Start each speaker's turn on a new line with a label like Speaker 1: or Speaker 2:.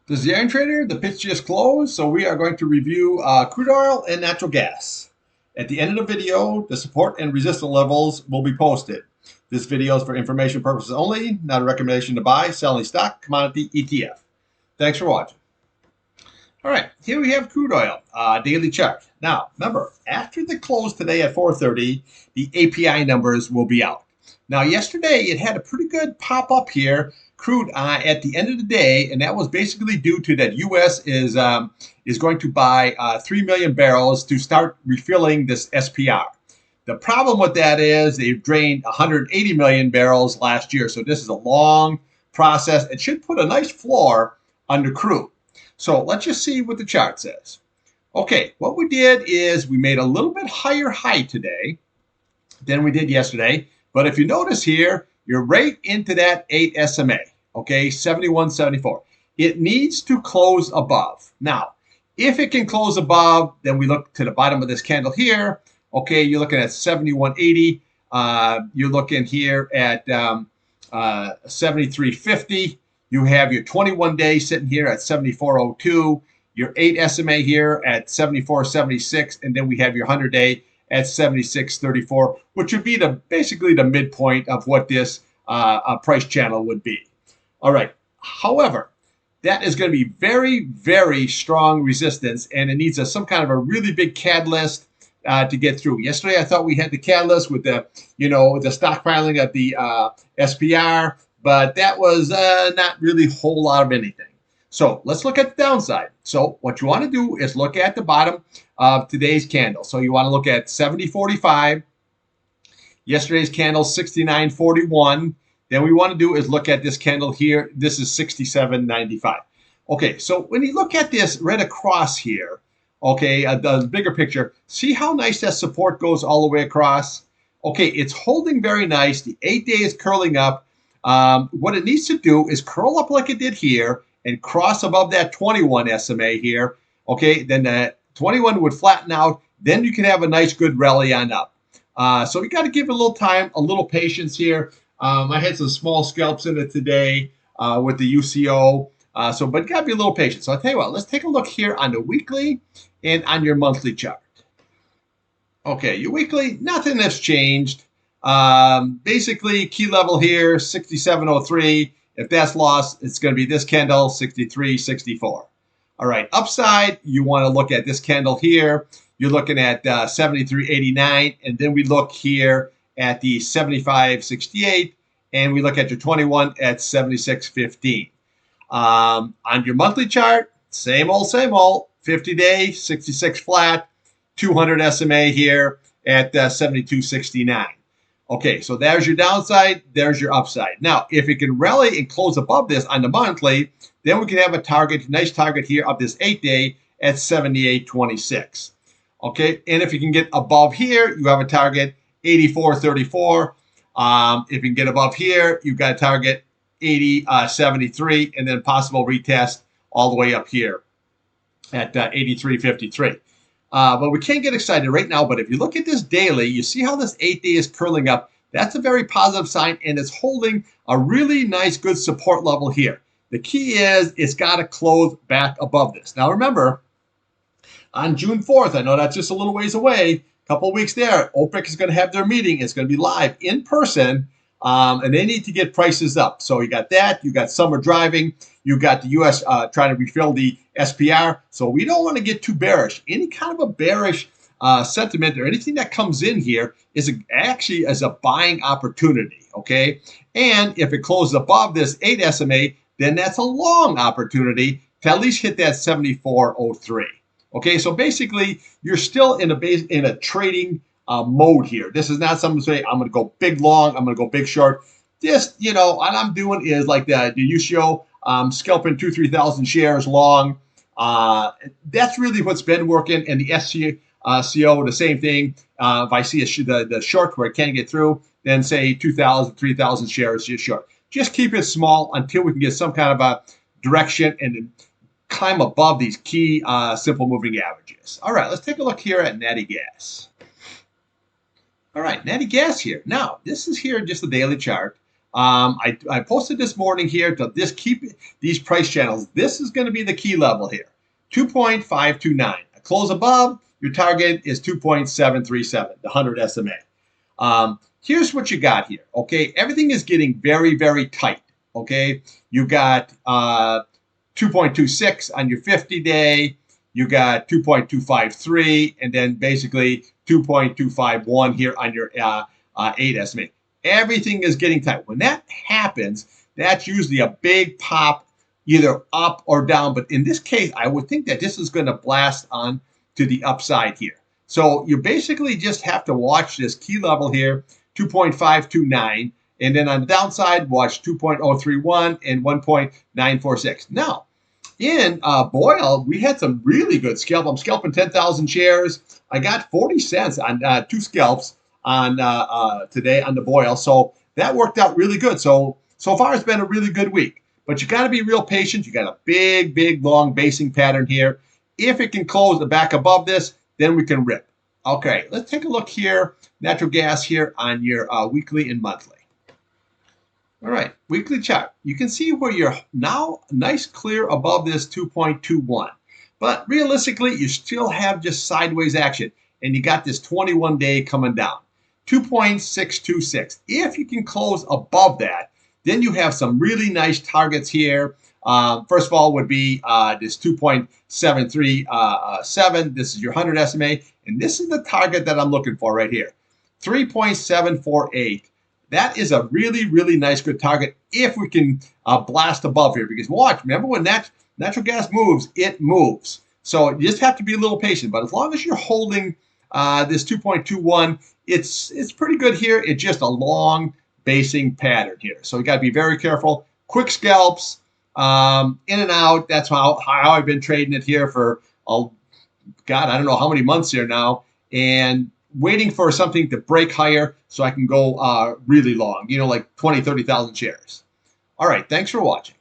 Speaker 1: This is the Iron Trader. The pitch just closed, so we are going to review crude oil and natural gas. At the end of the video, the support and resistance levels will be posted. This video is for information purposes only, not a recommendation to buy, sell any stock, commodity, ETF. Thanks for watching. All right, here we have crude oil, daily chart. Now, remember, after the close today at 4:30, the API numbers will be out. Now, yesterday it had a pretty good pop up here, crude at the end of the day, and that was basically due to that U.S. is going to buy 3 million barrels to start refilling this SPR. The problem with that is they've drained 180 million barrels last year, so this is a long process. It should put a nice floor under crude. So let's just see what the chart says. Okay, what we did is we made a little bit higher high today than we did yesterday. But if you notice here, you're right into that 8 SMA, okay, 71.74. It needs to close above. Now, if it can close above, then we look to the bottom of this candle here. Okay, you're looking at 71.80. You're looking here at 73.50. You have your 21-day sitting here at 74.02. Your 8 SMA here at 74.76. And then we have your 100-day at 76.34, which would be basically the midpoint of what this price channel would be. All right. However, that is going to be very, very strong resistance, and it needs some kind of a really big catalyst to get through. Yesterday, I thought we had the catalyst with the stockpiling of the SPR, but that was not really a whole lot of anything. So let's look at the downside. So what you want to do is look at the bottom of today's candle. So you want to look at 70.45. Yesterday's candle 69.41. Then we want to do is look at this candle here. This is 67.95. Okay, so when you look at this right across here, okay, the bigger picture, see how nice that support goes all the way across? Okay, it's holding very nice. The 8-day is curling up. What it needs to do is curl up like it did here and cross above that 21 SMA here. Okay, then that 21 would flatten out. Then you can have a nice good rally on up. So we got to give it a little time, a little patience here. I had some small scalps in it today with the UCO. But you got to be a little patient. So I'll tell you what, let's take a look here on the weekly and on your monthly chart. Okay, your weekly, nothing has changed. Basically, key level here, 67.03. If that's lost, it's going to be this candle, 63.64. All right, upside, you want to look at this candle here. You're looking at 73.89, and then we look here at the 75.68, and we look at your 21 at 76.15. On your monthly chart, same old, 50-day, 66 flat, 200 SMA here at 72.69. Okay, so there's your downside, there's your upside. Now, if it can rally and close above this on the monthly, then we can have a target, nice target here of this 8-day at 78.26. Okay, and if you can get above here, you have a target 84.34. If you can get above here, you've got a target 80.73, and then possible retest all the way up here at 83.53. But we can't get excited right now. But if you look at this daily, you see how this 8-day is curling up. That's a very positive sign, and it's holding a really nice, good support level here. The key is it's got to close back above this. Now, remember, on June 4th, I know that's just a little ways away, a couple of weeks there, OPEC is going to have their meeting. It's going to be live in person, and they need to get prices up. So you got that. You got summer driving. You got the U.S. Trying to refill the SPR. So we don't want to get too bearish. Any kind of a bearish sentiment or anything that comes in here is actually as a buying opportunity, okay? And if it closes above this 8 SMA, then that's a long opportunity to at least hit that 74.03. Okay, so basically you're still in a trading mode here. This is not something to say I'm going to go big long, I'm going to go big short. Just, what I'm doing is like the UCO, scalping 2,000-3,000 shares long. That's really what's been working. And the SCO, the same thing. If I see the short where it can't get through, then say 2,000, 3,000 shares just short. Just keep it small until we can get some kind of a direction and climb above these key simple moving averages. All right, let's take a look here at natty gas. All right, natty gas here. Now, this is here just the daily chart. I posted this morning here to just keep these price channels. This is going to be the key level here, 2.529. A close above, your target is 2.737, the 100 SMA. Here's what you got here, okay? Everything is getting very, very tight, okay? You got 2.26 on your 50-day. You got 2.253, and then basically 2.251 here on your 8 SMA. Everything is getting tight. When that happens, that's usually a big pop, either up or down. But in this case, I would think that this is going to blast on to the upside here. So you basically just have to watch this key level here, 2.529. And then on the downside, watch 2.031 and 1.946. Now, in Boyle, we had some really good scalp. I'm scalping 10,000 shares. I got 40 cents on 2 scalps on today on the Boyle. So that worked out really good. So far it's been a really good week. But you got to be real patient. You got a big, big, long basing pattern here. If it can close the back above this, then we can rip. Okay, let's take a look here. Natural gas here on your weekly and monthly. All right, weekly chart. You can see where you're now nice clear above this 2.21. But realistically, you still have just sideways action. And you got this 21-day coming down, 2.626. If you can close above that, then you have some really nice targets here. First of all would be this 2.737. This is your 100 SMA. And this is the target that I'm looking for right here, 3.748. That is a really, really nice, good target if we can blast above here. Because watch, remember when natural gas moves, it moves. So you just have to be a little patient. But as long as you're holding this 2.21, it's pretty good here. It's just a long basing pattern here. So you got to be very careful. Quick scalps, in and out. That's how I've been trading it here for, God, I don't know how many months here now. And waiting for something to break higher so I can go really long, like 20, 30,000 shares. All right, thanks for watching.